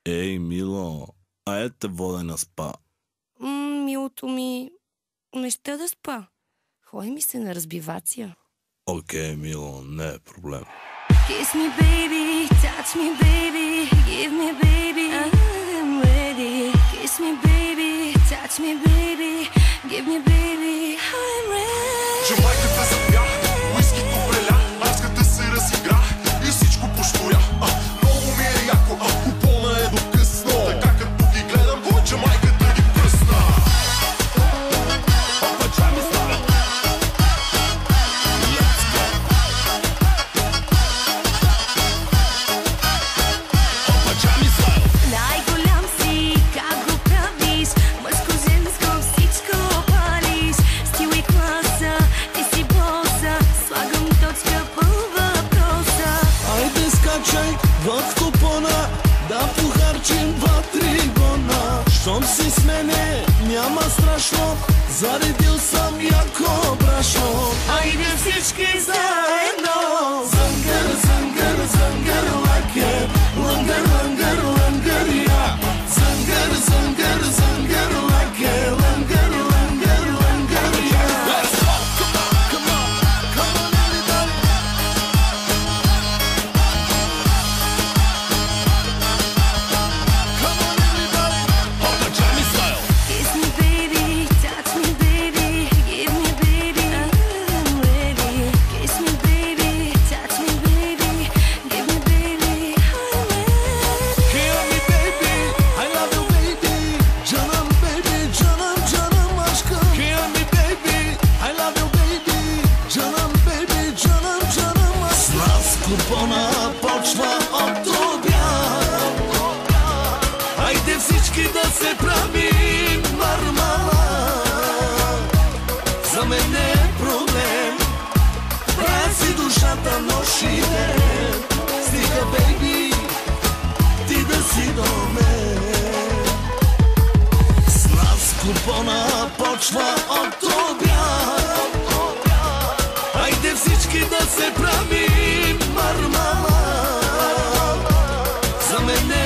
Ей, мило, айде те вода на спа. Милото ми, не ще да спа. Ходи ми се на разбивация. Окей, мило, не е проблем. Kiss me baby, touch me baby, give me baby, I'm ready. Kiss me baby, touch me baby, give me baby, I'm ready. Че майката запя, уискито преля, аз като се разигра и всичко поштуря. Много ми е яко, купона е до късно. Така като ги гледам, че майката ги пръсна. Пачами става. Let's go. Пачами става. Най-голям си, как го правиш, мъжко-женско всичко палиш. Стил и класа, ти си боса, слагам точка по въпроса. Айде скачай в купона, да похарчим 2-3 гона. Щом си с мене, няма страшно, заредил съм яко брашно. Айде всички заедно. Зънгър, зънгър, зънгър лаке, лънгър, лънгър, лънгър я. Зънгър, зънгър, зънгър лаке, лънгър, лънгър, лънгър я. Come on, come on everybody. Come on everybody. Пачами стайл. Kiss me baby, touch me baby, give me baby, I'm ready. Kiss me baby, touch me baby, give me baby, I'm ready. Hear me baby, I love you baby. Canım baby, canım canım aşkım. Hear me baby, I love you baby. Canım baby, canım canım aşkım. С нас купона почва от обяд. Айде всички да се правим мармалад. За мен не е проблем, правя си душата нощ и ден. Стига бейби, ти да си до мен. С нас купона почва от обяд. Айде всички да се правим мармалад. За мен не